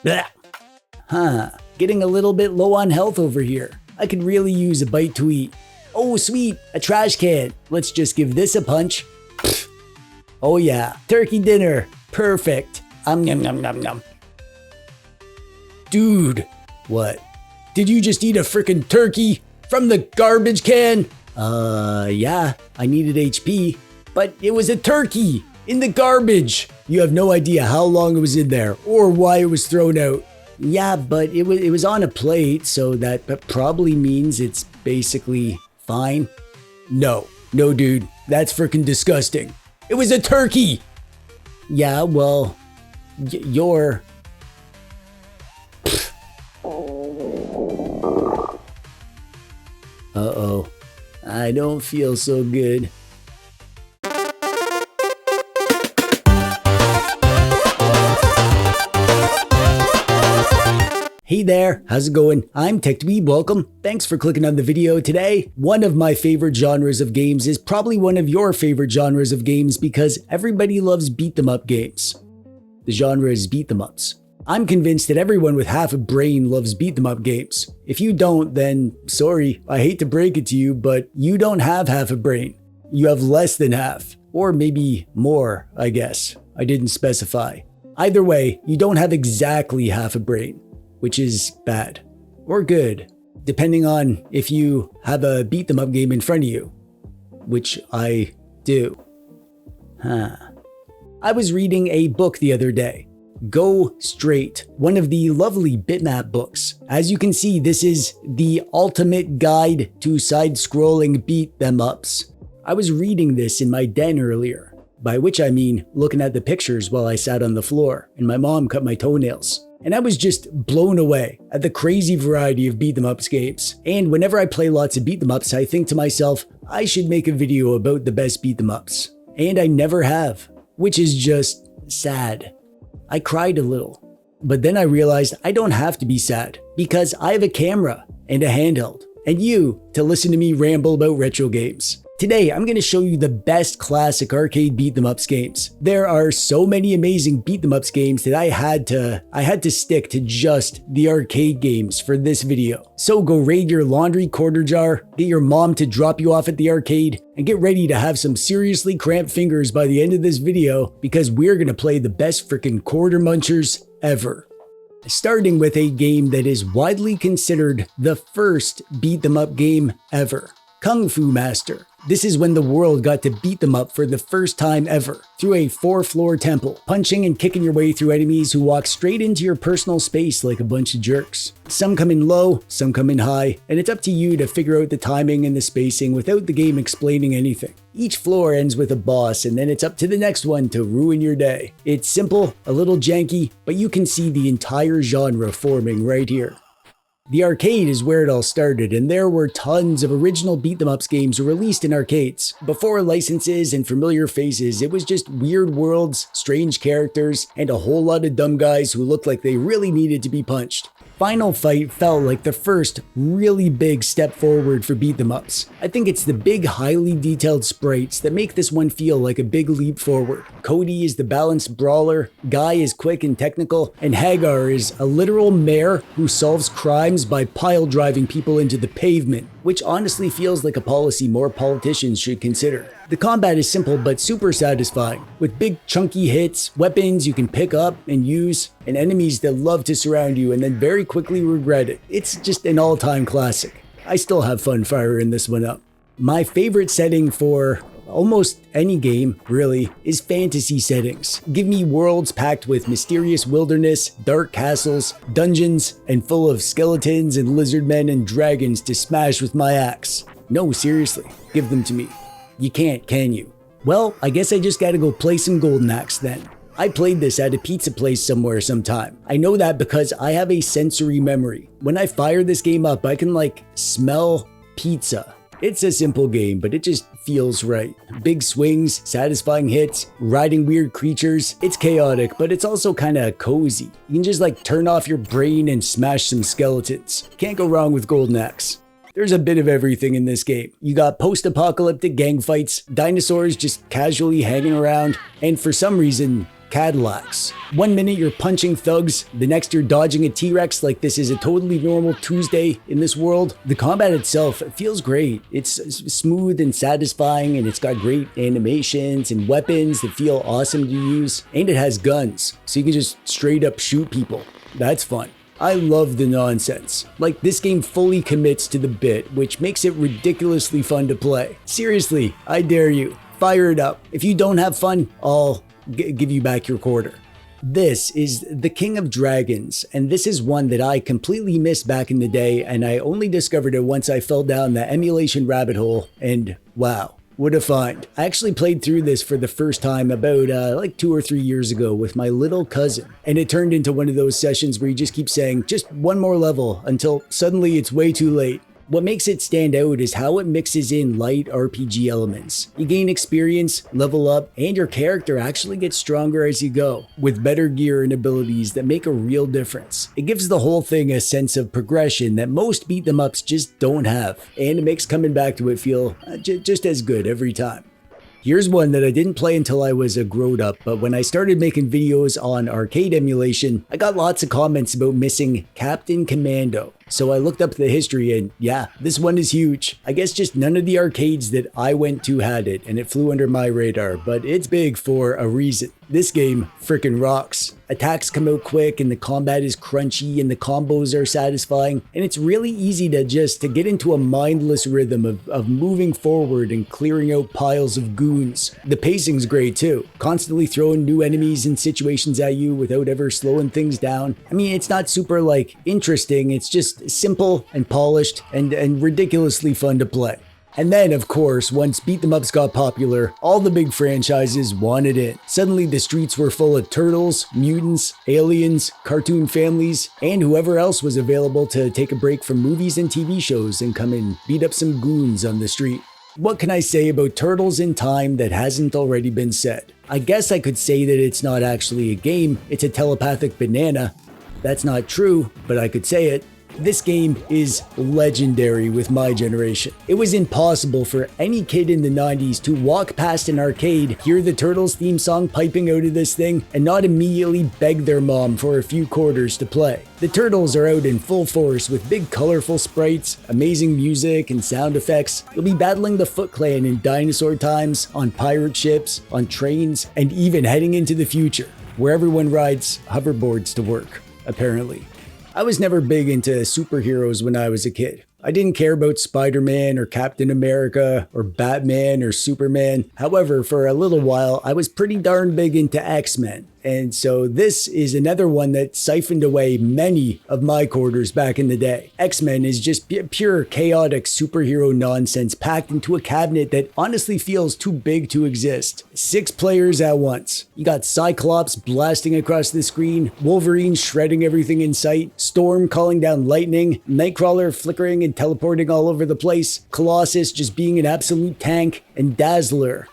Blah. Huh, getting a little bit low on health over here. I could really use a bite to eat. Oh sweet, a trash can. Let's just give this a punch. Oh yeah, turkey dinner. Perfect. Yum yum yum yum. Dude, what? Did you just eat a frickin' turkey from the garbage can? Yeah, I needed HP, but it was a turkey in the garbage. You have no idea how long it was in there or why it was thrown out. Yeah, but it was on a plate, so that probably means it's basically fine. No, dude, that's frickin' disgusting. It was a turkey. Yeah, well, you're... Uh-oh, I don't feel so good. Hey there, how's it going? I'm TechDweeb, welcome. Thanks for clicking on the video today. One of my favorite genres of games is probably one of your favorite genres of games because everybody loves beat-them-up games. The genre is beat-them-ups. I'm convinced that everyone with half a brain loves beat-them-up games. If you don't, then sorry, I hate to break it to you, but you don't have half a brain. You have less than half, or maybe more, I guess. I didn't specify. Either way, you don't have exactly half a brain, which is bad or good, depending on if you have a beat-them-up game in front of you, which I do. I was reading a book the other day, Go Straight, one of the lovely bitmap books. As you can see, this is the ultimate guide to side-scrolling beat-them-ups. I was reading this in my den earlier, by which I mean looking at the pictures while I sat on the floor and my mom cut my toenails. And I was just blown away at the crazy variety of beat-them-ups games. And whenever I play lots of beat-them-ups, I think to myself, I should make a video about the best beat-them-ups. And I never have, which is just sad. I cried a little, but then I realized I don't have to be sad because I have a camera and a handheld, and you to listen to me ramble about retro games. Today, I'm going to show you the best classic arcade beat-them-ups games. There are so many amazing beat-them-ups games that I had to stick to just the arcade games for this video. So go raid your laundry quarter jar, get your mom to drop you off at the arcade, and get ready to have some seriously cramped fingers by the end of this video because we're going to play the best frickin' quarter munchers ever. Starting with a game that is widely considered the first beat-them-up game ever, Kung Fu Master. This is when the world got to beat them up for the first time ever, through a 4-floor temple, punching and kicking your way through enemies who walk straight into your personal space like a bunch of jerks. Some come in low, some come in high, and it's up to you to figure out the timing and the spacing without the game explaining anything. Each floor ends with a boss, and then it's up to the next one to ruin your day. It's simple, a little janky, but you can see the entire genre forming right here. The arcade is where it all started, and there were tons of original beat-them-ups games released in arcades. Before licenses and familiar faces, it was just weird worlds, strange characters, and a whole lot of dumb guys who looked like they really needed to be punched. Final Fight felt like the first really big step forward for beat-them-ups. I think it's the big, highly detailed sprites that make this one feel like a big leap forward. Cody is the balanced brawler, Guy is quick and technical, and Hagar is a literal mayor who solves crimes by pile driving people into the pavement, which honestly feels like a policy more politicians should consider. The combat is simple but super satisfying, with big chunky hits, weapons you can pick up and use, and enemies that love to surround you and then very quickly regret it. It's just an all-time classic. I still have fun firing this one up. My favorite setting for almost any game, really, is fantasy settings. Give me worlds packed with mysterious wilderness, dark castles, dungeons, and full of skeletons and lizard men and dragons to smash with my axe. No, seriously, give them to me. You can't, can you? Well, I guess I just gotta go play some Golden Axe then. I played this at a pizza place somewhere sometime. I know that because I have a sensory memory. When I fire this game up, I can smell pizza. It's a simple game, but it just feels right. Big swings, satisfying hits, riding weird creatures. It's chaotic, but it's also kinda cozy. You can just turn off your brain and smash some skeletons. Can't go wrong with Golden Axe. There's a bit of everything in this game. You got post-apocalyptic gang fights, dinosaurs just casually hanging around, and for some reason, Cadillacs. One minute you're punching thugs, the next you're dodging a T-Rex like this is a totally normal Tuesday in this world. The combat itself feels great. It's smooth and satisfying, and it's got great animations and weapons that feel awesome to use. And it has guns, so you can just straight up shoot people. That's fun. I love the nonsense. Like, this game fully commits to the bit, which makes it ridiculously fun to play. Seriously, I dare you. Fire it up. If you don't have fun, I'll give you back your quarter. This is the King of Dragons, and this is one that I completely missed back in the day, and I only discovered it once I fell down the emulation rabbit hole, and wow. What a find. I actually played through this for the first time about like 2 or 3 years ago with my little cousin. And it turned into one of those sessions where you just keep saying, just one more level until suddenly it's way too late. What makes it stand out is how it mixes in light RPG elements. You gain experience, level up, and your character actually gets stronger as you go, with better gear and abilities that make a real difference. It gives the whole thing a sense of progression that most beat-them-ups just don't have, and it makes coming back to it feel just as good every time. Here's one that I didn't play until I was a grown-up, but when I started making videos on arcade emulation, I got lots of comments about missing Captain Commando. So I looked up the history and yeah, this one is huge. I guess just none of the arcades that I went to had it, and it flew under my radar, but it's big for a reason. This game frickin' rocks. Attacks come out quick, and the combat is crunchy, and the combos are satisfying, and it's really easy to get into a mindless rhythm of moving forward and clearing out piles of goons. The pacing's great too, constantly throwing new enemies and situations at you without ever slowing things down. I mean, it's not super interesting, it's just simple and polished and ridiculously fun to play. And then, of course, once beat-them-ups got popular, all the big franchises wanted in. Suddenly the streets were full of turtles, mutants, aliens, cartoon families, and whoever else was available to take a break from movies and TV shows and come and beat up some goons on the street. What can I say about Turtles in Time that hasn't already been said? I guess I could say that it's not actually a game, it's a telepathic banana. That's not true, but I could say it. This game is legendary with my generation. It was impossible for any kid in the 90s to walk past an arcade, hear the Turtles theme song piping out of this thing, and not immediately beg their mom for a few quarters to play. The Turtles are out in full force with big colorful sprites, amazing music and sound effects. You'll be battling the Foot Clan in dinosaur times, on pirate ships, on trains, and even heading into the future, where everyone rides hoverboards to work, apparently. I was never big into superheroes when I was a kid. I didn't care about Spider-Man or Captain America or Batman or Superman. However, for a little while, I was pretty darn big into X-Men. And so this is another one that siphoned away many of my quarters back in the day. X-Men is just pure chaotic superhero nonsense packed into a cabinet that honestly feels too big to exist. 6 players at once. You got Cyclops blasting across the screen, Wolverine shredding everything in sight, Storm calling down lightning, Nightcrawler flickering and teleporting all over the place, Colossus just being an absolute tank, and Dazzler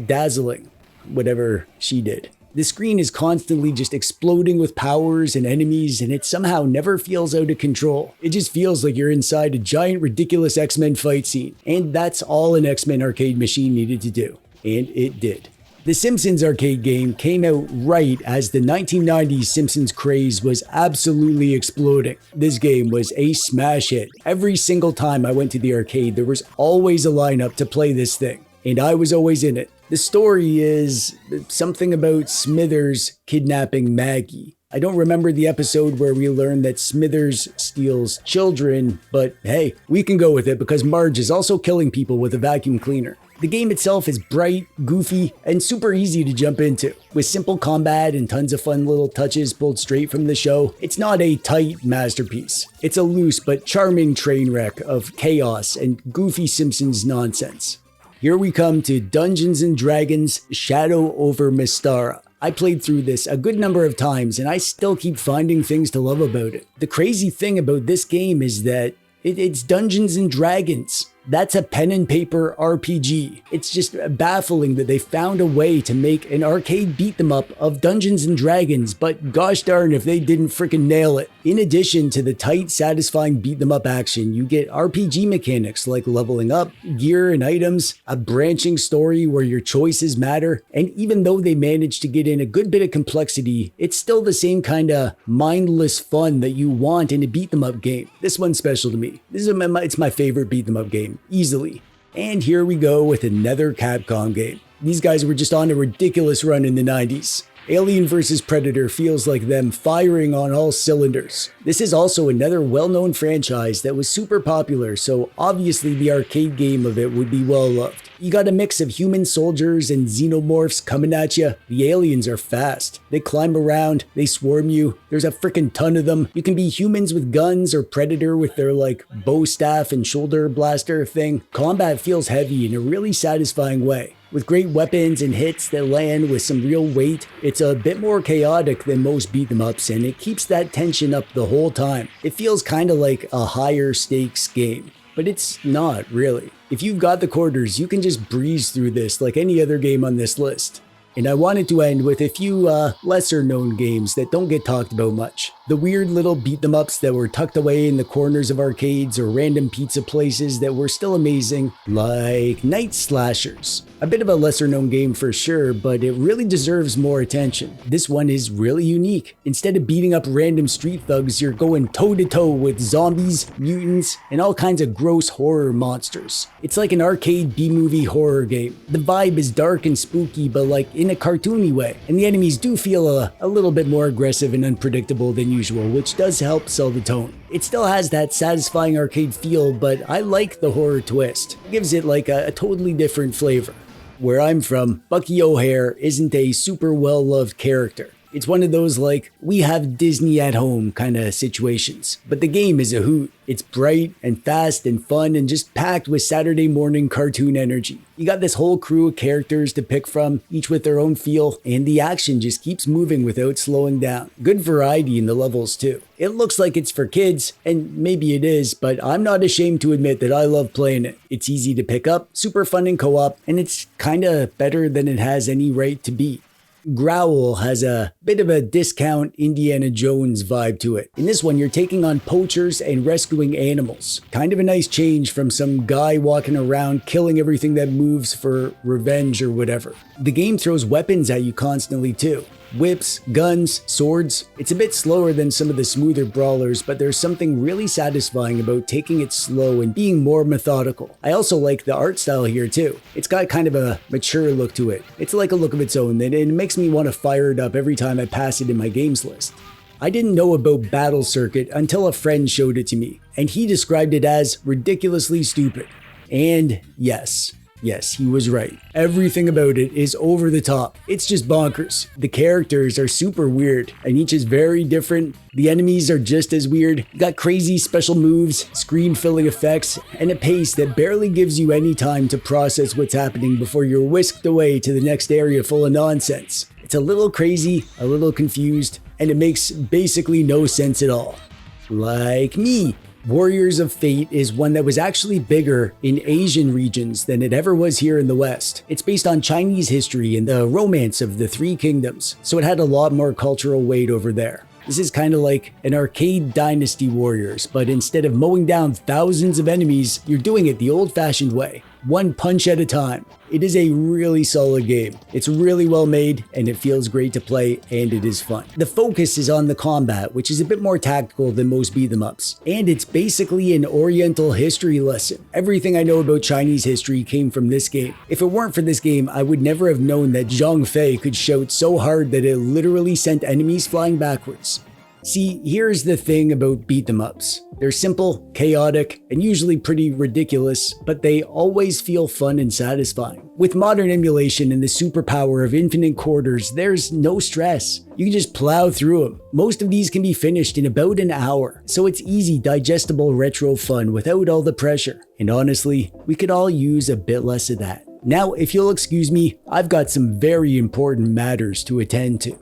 dazzling whatever she did. The screen is constantly just exploding with powers and enemies, and it somehow never feels out of control. It just feels like you're inside a giant ridiculous X-Men fight scene, and that's all an X-Men arcade machine needed to do, and it did. The Simpsons arcade game came out right as the 1990s Simpsons craze was absolutely exploding. This game was a smash hit. Every single time I went to the arcade, there was always a lineup to play this thing, and I was always in it. The story is something about Smithers kidnapping Maggie. I don't remember the episode where we learn that Smithers steals children, but hey, we can go with it because Marge is also killing people with a vacuum cleaner. The game itself is bright, goofy, and super easy to jump into. With simple combat and tons of fun little touches pulled straight from the show, it's not a tight masterpiece. It's a loose but charming train wreck of chaos and goofy Simpsons nonsense. Here we come to Dungeons & Dragons Shadow over Mystara. I played through this a good number of times and I still keep finding things to love about it. The crazy thing about this game is that it's Dungeons & Dragons. That's a pen and paper RPG. It's just baffling that they found a way to make an arcade beat 'em up of Dungeons and Dragons, but gosh darn if they didn't frickin' nail it. In addition to the tight, satisfying beat 'em up action, you get RPG mechanics like leveling up, gear and items, a branching story where your choices matter, and even though they managed to get in a good bit of complexity, it's still the same kind of mindless fun that you want in a beat 'em up game. This one's special to me. It's my favorite beat 'em up game, easily. And here we go with another Capcom game. These guys were just on a ridiculous run in the 90s. Alien vs. Predator feels like them firing on all cylinders. This is also another well-known franchise that was super popular, so obviously the arcade game of it would be well loved. You got a mix of human soldiers and xenomorphs coming at you. The aliens are fast. They climb around, they swarm you. There's a frickin' ton of them. You can be humans with guns or Predator with their like bow staff and shoulder blaster thing. Combat feels heavy in a really satisfying way. With great weapons and hits that land with some real weight, it's a bit more chaotic than most beat 'em ups, and it keeps that tension up the whole time. It feels kinda like a higher stakes game, but it's not really. If you've got the quarters, you can just breeze through this like any other game on this list. And I wanted to end with a few lesser known games that don't get talked about much. The weird little beat 'em ups that were tucked away in the corners of arcades or random pizza places that were still amazing, like Night Slashers. A bit of a lesser known game for sure, but it really deserves more attention. This one is really unique. Instead of beating up random street thugs, you're going toe to toe with zombies, mutants, and all kinds of gross horror monsters. It's like an arcade B-movie horror game. The vibe is dark and spooky, but like in a cartoony way, and the enemies do feel a little bit more aggressive and unpredictable than usual, which does help sell the tone. It still has that satisfying arcade feel, but I like the horror twist. It gives it like a totally different flavor. Where I'm from, Bucky O'Hare isn't a super well-loved character. It's one of those like, we have Disney at home kind of situations. But the game is a hoot. It's bright and fast and fun and just packed with Saturday morning cartoon energy. You got this whole crew of characters to pick from, each with their own feel, and the action just keeps moving without slowing down. Good variety in the levels too. It looks like it's for kids, and maybe it is, but I'm not ashamed to admit that I love playing it. It's easy to pick up, super fun in co-op, and it's kinda better than it has any right to be. Growl has a bit of a discount Indiana Jones vibe to it. In this one, you're taking on poachers and rescuing animals. Kind of a nice change from some guy walking around killing everything that moves for revenge or whatever. The game throws weapons at you constantly too. Whips, guns, swords. It's a bit slower than some of the smoother brawlers, but there's something really satisfying about taking it slow and being more methodical. I also like the art style here too. It's got kind of a mature look to it. It's like a look of its own, and it makes me want to fire it up every time I pass it in my games list. I didn't know about Battle Circuit until a friend showed it to me, and he described it as ridiculously stupid. And yes, he was right. Everything about it is over the top. It's just bonkers. The characters are super weird, and each is very different. The enemies are just as weird. You got crazy special moves, screen-filling effects, and a pace that barely gives you any time to process what's happening before you're whisked away to the next area full of nonsense. It's a little crazy, a little confused, and it makes basically no sense at all. Like me. Warriors of Fate is one that was actually bigger in Asian regions than it ever was here in the West. It's based on Chinese history and the romance of the Three Kingdoms, so it had a lot more cultural weight over there. This is kind of like an arcade Dynasty Warriors, but instead of mowing down thousands of enemies, you're doing it the old-fashioned way, one punch at a time. It is a really solid game. It's really well made, and it feels great to play, and it is fun. The focus is on the combat, which is a bit more tactical than most beat-em-ups, and it's basically an Oriental history lesson. Everything I know about Chinese history came from this game. If it weren't for this game, I would never have known that Zhang Fei could shout so hard that it literally sent enemies flying backwards. See, here's the thing about beat-em-ups. They're simple, chaotic, and usually pretty ridiculous, but they always feel fun and satisfying. With modern emulation and the superpower of infinite quarters, there's no stress. You can just plow through them. Most of these can be finished in about an hour, so it's easy, digestible retro fun without all the pressure. And honestly, we could all use a bit less of that. Now, if you'll excuse me, I've got some very important matters to attend to.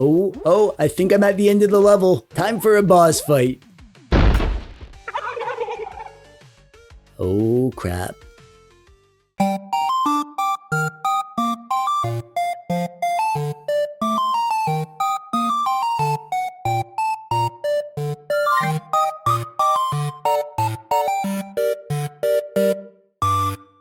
Oh, I think I'm at the end of the level. Time for a boss fight. Oh crap.